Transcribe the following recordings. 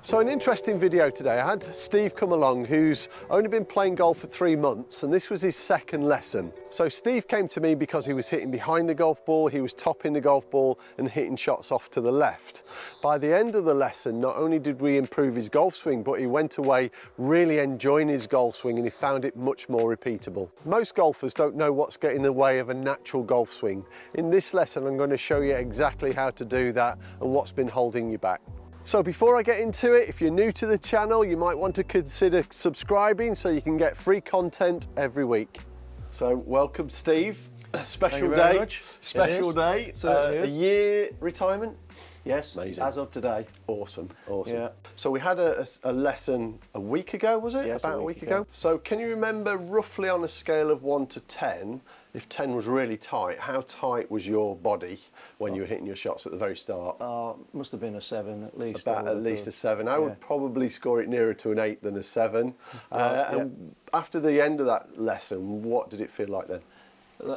So an interesting video today. I had Steve come along who's only been playing golf for 3 months, and this was his second lesson. So Steve came to me because he was hitting behind the golf ball, he was topping the golf ball and hitting shots off to the left. By the end of the lesson, not only did we improve his golf swing, but he went away really enjoying his golf swing and he found it much more repeatable. Most golfers don't know what's getting in the way of a natural golf swing. In this lesson, I'm going to show you exactly how to do that and what's been holding you back. So before I get into it, if you're new to the channel, you might want to consider subscribing so you can get free content every week. So welcome, Steve. A special day. Special day. A year retirement. Yes, amazing. As of today. Awesome, awesome. Yeah. So we had a lesson a week ago, was it? Yes, about a week ago. So can you remember roughly on a scale of 1 to 10, if 10 was really tight, how tight was your body when you were hitting your shots at the very start? Must have been a 7 at least. About at least a 7. I would probably score it nearer to an 8 than a 7. And after the end of that lesson, what did it feel like then?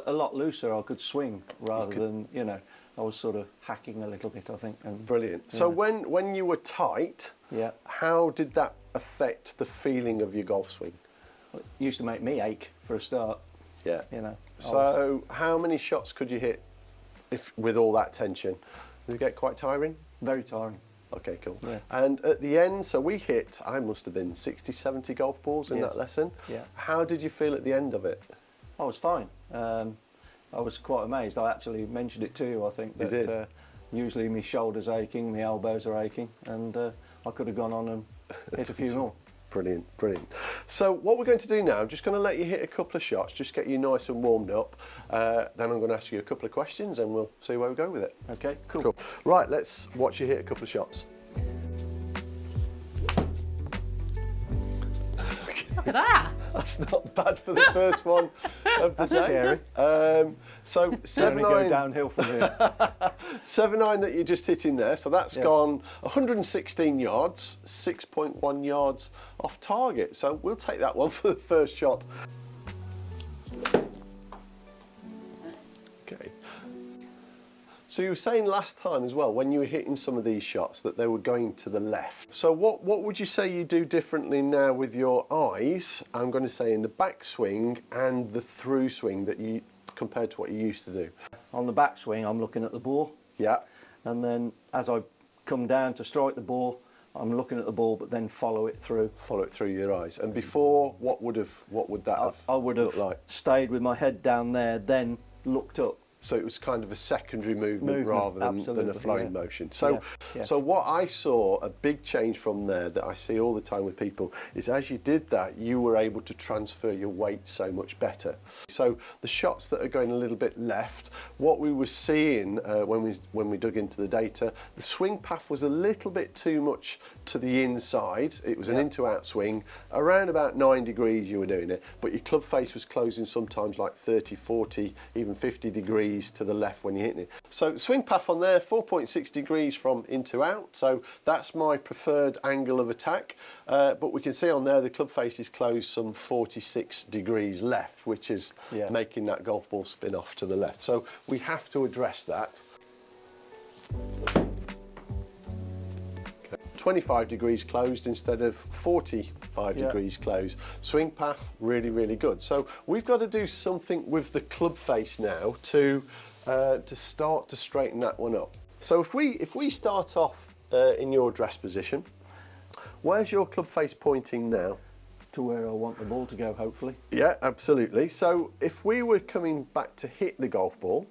A lot looser. I could swing rather than, you know, I was sort of hacking a little bit, I think. And, brilliant. So when you were tight, how did that affect the feeling of your golf swing? It used to make me ache for a start. Yeah. You know. So how many shots could you hit with all that tension? Did it get quite tiring? Very tiring. Okay, cool. Yeah. And at the end, so we hit, I must have been 60, 70 golf balls in that lesson. Yeah. How did you feel at the end of it? I was fine. I was quite amazed. I actually mentioned it to you, I think. That, you did? Usually my shoulder's aching, my elbows are aching, and I could have gone on and hit a few more. Brilliant, brilliant. So what we're going to do now, I'm just going to let you hit a couple of shots, just get you nice and warmed up. Then I'm going to ask you a couple of questions and we'll see where we go with it. Okay, cool. Right, let's watch you hit a couple of shots. Look at that. That's not bad for the first one of the That's day. Scary. So 7-9 go downhill from here. 7-9 that you just hit in there. So that's gone 116 yards, 6.1 yards off target. So we'll take that one for the first shot. Okay. So you were saying last time as well, when you were hitting some of these shots, that they were going to the left. So what would you say you do differently now with your eyes, I'm going to say in the backswing and the through swing, that you compared to what you used to do? On the backswing, I'm looking at the ball. Yeah. And then as I come down to strike the ball, I'm looking at the ball, but then follow it through. Follow it through your eyes. And before, what would that have I would have like? Stayed with my head down there, then looked up. So it was kind of a secondary movement rather than a flowing motion. So, so what I saw, a big change from there that I see all the time with people, is as you did that, you were able to transfer your weight so much better. So the shots that are going a little bit left, what we were seeing when we dug into the data, the swing path was a little bit too much to the inside. It was an in-to-out swing. Around about 9 degrees you were doing it, but your club face was closing sometimes like 30, 40, even 50 degrees to the left when you're hitting it. So swing path on there, 4.6 degrees from in to out. So that's my preferred angle of attack. But we can see on there the club face is closed some 46 degrees left, which is making that golf ball spin off to the left. So we have to address that. 25 degrees closed instead of 45 degrees closed. Swing path, really, really good. So we've got to do something with the club face now to start to straighten that one up. So if we start off in your dress position, where's your club face pointing now? To where I want the ball to go, hopefully. Yeah, absolutely. So if we were coming back to hit the golf ball,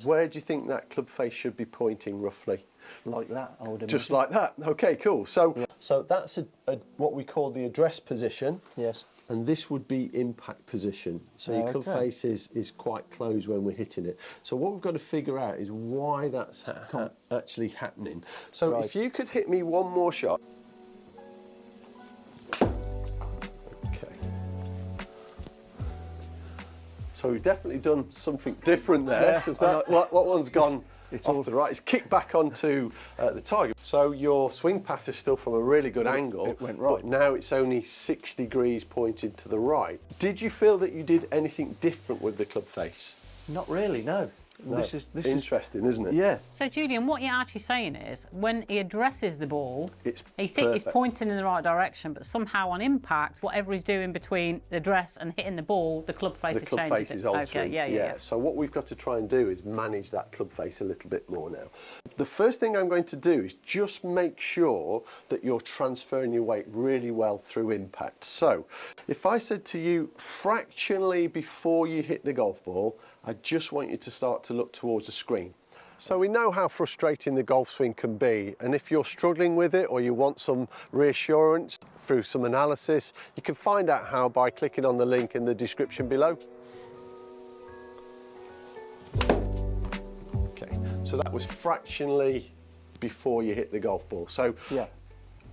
where do you think that club face should be pointing roughly? Like that, I would imagine. Just like that. Okay, cool. So so that's what we call the address position. Yes. And this would be impact position. So your club face is quite closed when we're hitting it. So what we've got to figure out is why that's actually happening. So if you could hit me one more shot. Okay. So we've definitely done something different there, because what one's gone off to the right. It's kicked back onto the target. So your swing path is still from a really good angle. It went right. But now it's only 6 degrees pointed to the right. Did you feel that you did anything different with the club face? Not really, no. No, this is interesting, isn't it? Yeah. So Julian, what you're actually saying is, when he addresses the ball, he thinks he's pointing in the right direction, but somehow on impact, whatever he's doing between the address and hitting the ball, the club face is changing. The club face is altering. Okay, yeah. So what we've got to try and do is manage that club face a little bit more now. The first thing I'm going to do is just make sure that you're transferring your weight really well through impact. So if I said to you fractionally before you hit the golf ball, I just want you to start to look towards the screen. So we know how frustrating the golf swing can be, and if you're struggling with it or you want some reassurance through some analysis, you can find out how by clicking on the link in the description below. Okay, so that was fractionally before you hit the golf ball. So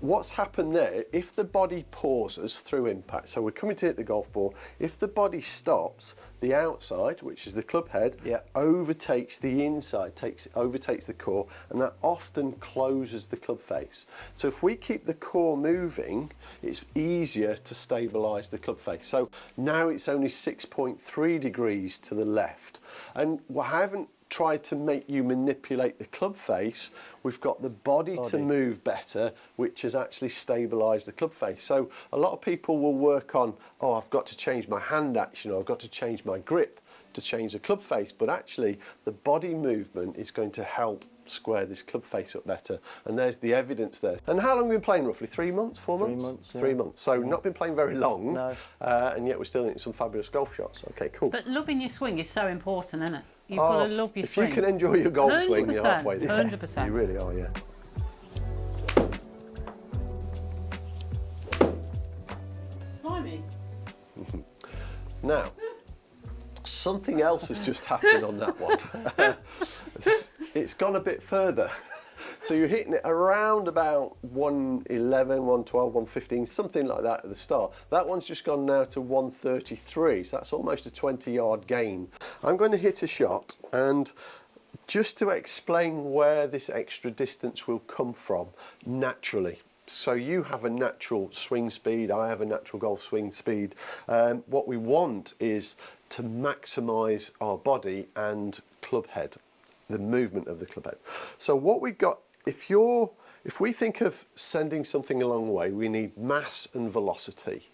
what's happened there, if the body pauses through impact, so we're coming to hit the golf ball, if the body stops, the outside, which is the club head, overtakes the inside, overtakes the core, and that often closes the club face. So if we keep the core moving, it's easier to stabilise the club face. So now it's only 6.3 degrees to the left. And I haven't tried to make you manipulate the club face, we've got the body to move better, which has actually stabilised the club face. So a lot of people will work on, oh, I've got to change my hand action, or I've got to change my grip to change the club face, but actually the body movement is going to help square this club face up better, and there's the evidence there. And how long have we been playing roughly? 3 months, 4 months? 3 months, 3 months. So not been playing very long, and yet we're still hitting some fabulous golf shots. Okay, cool. But loving your swing is so important, isn't it? You've got to love your swing. If you can enjoy your golf swing, you're halfway there. 100%. You really are, yeah. Blimey. Now, something else has just happened on that one. It's gone a bit further. So you're hitting it around about 111, 112, 115, something like that at the start. That one's just gone now to 133, so that's almost a 20-yard gain. I'm going to hit a shot, and just to explain where this extra distance will come from naturally. So you have a natural swing speed, I have a natural golf swing speed. What we want is to maximise our body and club head, the movement of the club head. So what we've got, if we think of sending something a long way, we need mass and velocity.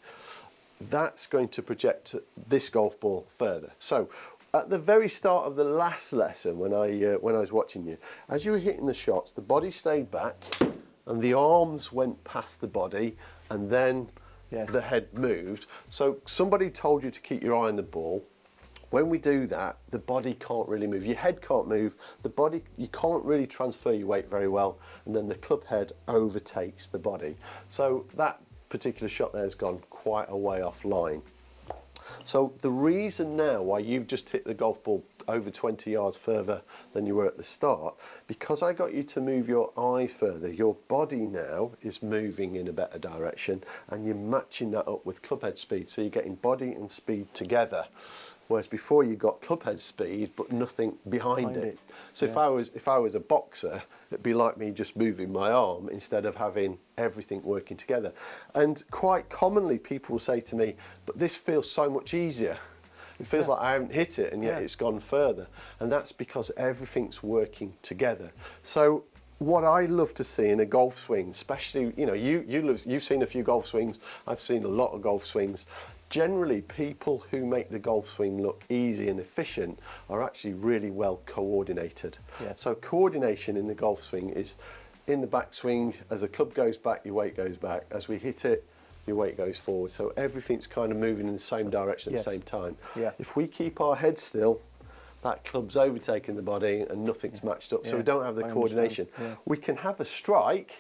That's going to project this golf ball further. So at the very start of the last lesson, when I was watching you, as you were hitting the shots, the body stayed back and the arms went past the body, and then the head moved. So somebody told you to keep your eye on the ball. When we do that, the body can't really move. Your head can't move. The body, you can't really transfer your weight very well, and then the club head overtakes the body. So that particular shot there has gone quite a way offline. So the reason now why you've just hit the golf ball over 20 yards further than you were at the start, because I got you to move your eyes further, your body now is moving in a better direction, and you're matching that up with club head speed. So you're getting body and speed together. Whereas before you got club head speed but nothing behind it. So if I was a boxer, it'd be like me just moving my arm instead of having everything working together. And quite commonly people will say to me, but this feels so much easier. It feels like I haven't hit it, and yet it's gone further. And that's because everything's working together. So what I love to see in a golf swing, especially, you know, you've seen a few golf swings, I've seen a lot of golf swings. Generally, people who make the golf swing look easy and efficient are actually really well coordinated. So coordination in the golf swing is in the backswing, as the club goes back, your weight goes back. As we hit it, your weight goes forward. So everything's kind of moving in the same direction at the same time. If we keep our head still, that club's overtaking the body and nothing's matched up. So we don't have the coordination. We can have a strike,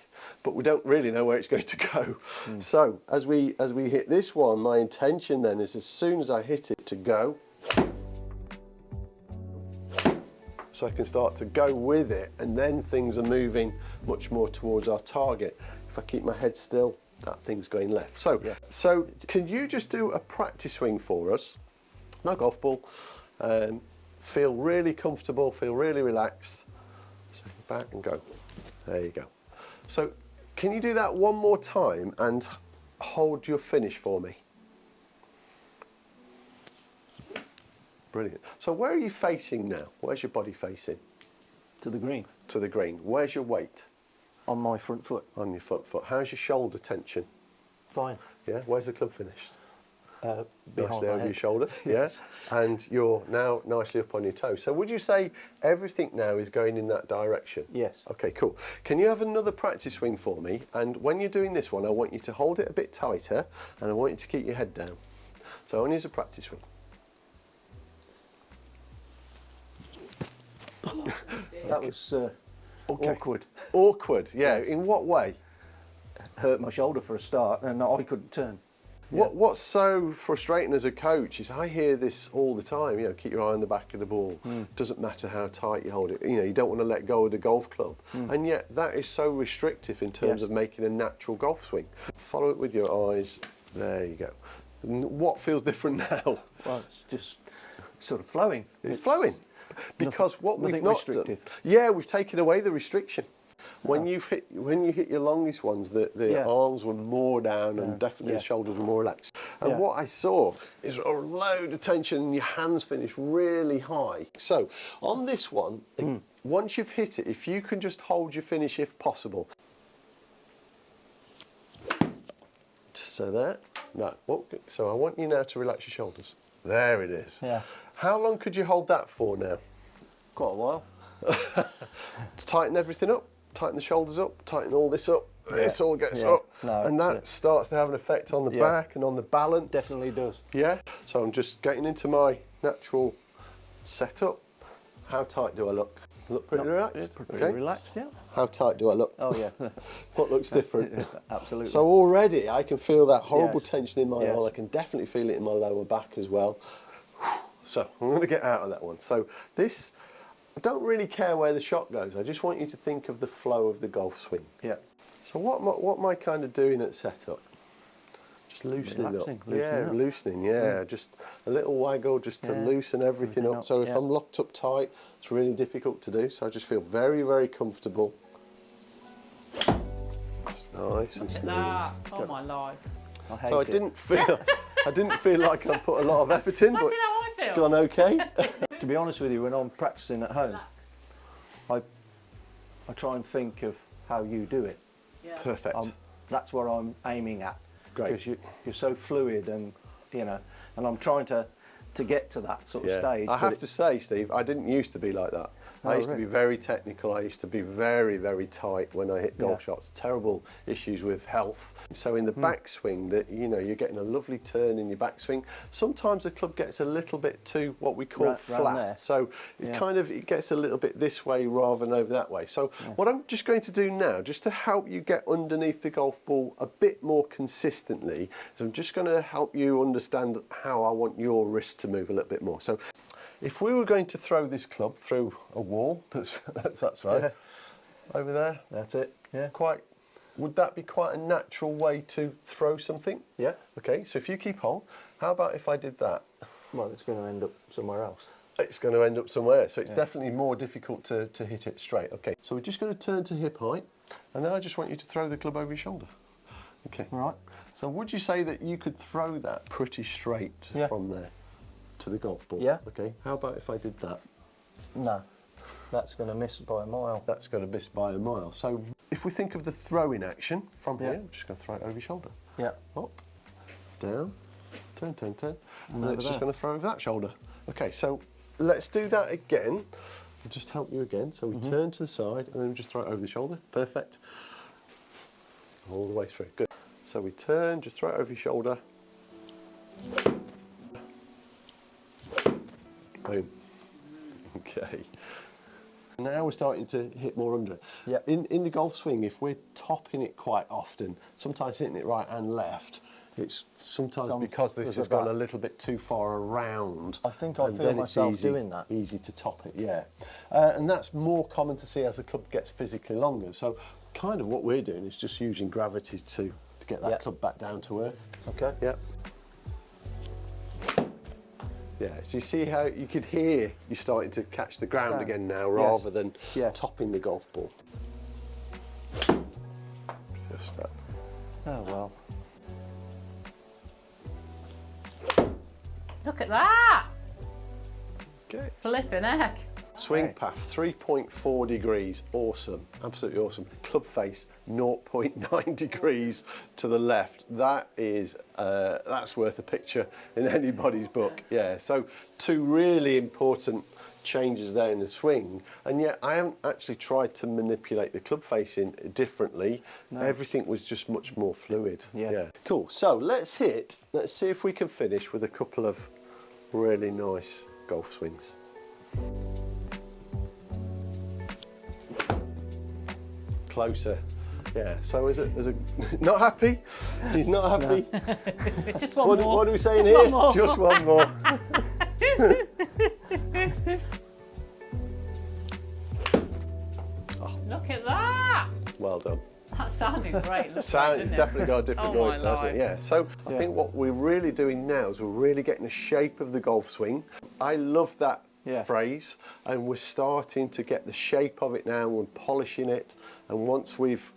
but we don't really know where it's going to go. So as we hit this one, my intention then is as soon as I hit it to go, so I can start to go with it, and then things are moving much more towards our target. If I keep my head still, that thing's going left. So, so can you just do a practice swing for us? No golf ball. Feel really comfortable, feel really relaxed. So back and go. There you go. So can you do that one more time and hold your finish for me? Brilliant. So where are you facing now? Where's your body facing? To the green. To the green. Where's your weight? On my front foot. On your front foot. How's your shoulder tension? Fine. Yeah. Where's the club finished? Behind nicely my over head. your shoulder. Yes. Yeah. And you're now nicely up on your toe. So would you say everything now is going in that direction? Yes. Okay, cool. Can you have another practice swing for me? And when you're doing this one, I want you to hold it a bit tighter and I want you to keep your head down. So only as a practice swing. That was awkward. Awkward, yeah. In what way? Hurt my shoulder for a start, and I couldn't turn. What's so frustrating as a coach is I hear this all the time, you know, keep your eye on the back of the ball. Doesn't matter how tight you hold it. You know, you don't want to let go of the golf club. And yet that is so restrictive in terms of making a natural golf swing. Follow it with your eyes. There you go. What feels different now? Well, it's just sort of flowing. It's flowing. Because what we've not done, we've taken away the restriction. When you hit your longest ones, the arms were more down and definitely the shoulders were more relaxed. And what I saw is a load of tension and your hands finish really high. So on this one, once you've hit it, if you can just hold your finish if possible. So there. No. So I want you now to relax your shoulders. There it is. Yeah. How long could you hold that for now? Quite a while. Tighten everything up. Tighten the shoulders up, tighten all this up, this all gets up, and that starts to have an effect on the back and on the balance. Definitely does. Yeah, so I'm just getting into my natural setup. How tight do I look? Look pretty relaxed? Pretty relaxed, yeah. How tight do I look? Oh, yeah. What looks different? Absolutely. So already I can feel that horrible tension in my arm. I can definitely feel it in my lower back as well. So I'm going to get out of that one. So this, I don't really care where the shot goes. I just want you to think of the flow of the golf swing. Yeah. So what am I kind of doing at setup? Just loosening up. Loosening. Yeah, just a little waggle just to loosen everything up. So if I'm locked up tight, it's really difficult to do. So I just feel very, very comfortable. Just nice and smooth. Oh my life. So I didn't feel like I put a lot of effort in, but it's gone okay. To be honest with you, when I'm practicing at home, I try and think of how you do it. Yeah. Perfect. That's what I'm aiming at. Great. Because you're so fluid, and you know, and I'm trying to get to that sort of stage. I have to say, Steve, I didn't used to be like that. I used to be very technical. I used to be very, very tight when I hit golf shots. Terrible issues with health. So in the backswing, you're getting a lovely turn in your backswing. Sometimes the club gets a little bit too what we call flat. So it gets a little bit this way rather than over that way. So what I'm just going to do now, just to help you get underneath the golf ball a bit more consistently, is I'm just going to help you understand how I want your wrist to move a little bit more. So if we were going to throw this club through a wall, that's right, over there. That's it. Yeah. Would that be quite a natural way to throw something? Yeah. Okay, so if you keep hold, how about if I did that? Well, it's going to end up somewhere else. It's going to end up somewhere, so it's definitely more difficult to hit it straight. Okay, so we're just going to turn to hip height, and then I just want you to throw the club over your shoulder. Okay. Right. So would you say that you could throw that pretty straight from there to the golf ball? Yeah. Okay, how about if I did that? No, that's going to miss by a mile. That's going to miss by a mile. So if we think of the throwing action from here, I'm just going to throw it over your shoulder. Yeah. Up, down, turn, turn, turn. And it's just going to throw over that shoulder. Okay, so let's do that again. I'll just help you again. So we turn to the side and then we just throw it over the shoulder. Perfect. All the way through. Good. So we turn, just throw it over your shoulder. Boom. Okay. Now we're starting to hit more under it. Yeah. In the golf swing, if we're topping it quite often, sometimes hitting it right and left, it's sometimes because this has gone a little bit too far around. I think I feel myself doing that. Easy to top it, yeah. And that's more common to see as the club gets physically longer. So kind of what we're doing is just using gravity to get that club back down to earth. Okay. Yeah. Yeah, so you see how you could hear you're starting to catch the ground again now rather than topping the golf ball. Just that. Oh, well. Look at that! Okay. Flipping heck. Swing path 3.4 degrees, awesome, absolutely awesome. Club face 0.9 degrees to the left. That is that's worth a picture in anybody's book. Yeah. So 2 really important changes there in the swing, and yet I haven't actually tried to manipulate the club facing differently. No. Everything was just much more fluid. Yeah. Cool. So let's see if we can finish with a couple of really nice golf swings. Closer. Yeah, so is it not happy? He's not happy. No. Just one more. What are we saying here? Just one more. Look at that. Well done. That sounded great. It's definitely got a different noise, hasn't it? Yeah. So I think what we're really doing now is we're really getting the shape of the golf swing. I love that phrase, and we're starting to get the shape of it now. We're polishing it, and once we've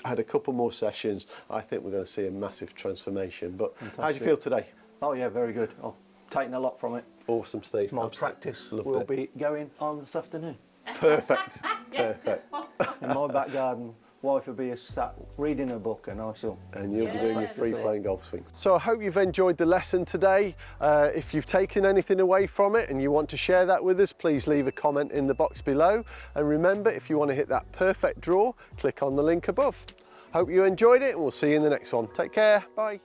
had a couple more sessions, I think we're going to see a massive transformation. But how do you feel today? Oh yeah, very good. I've taken a lot from it. Awesome, Steve. My practice will be going on this afternoon. Perfect. Perfect. In my back garden, wife will be sat reading a book, and I shall. And you'll be doing your free-flowing golf swing. So I hope you've enjoyed the lesson today. If you've taken anything away from it and you want to share that with us, please leave a comment in the box below. And remember, if you want to hit that perfect draw, click on the link above. Hope you enjoyed it, and we'll see you in the next one. Take care. Bye.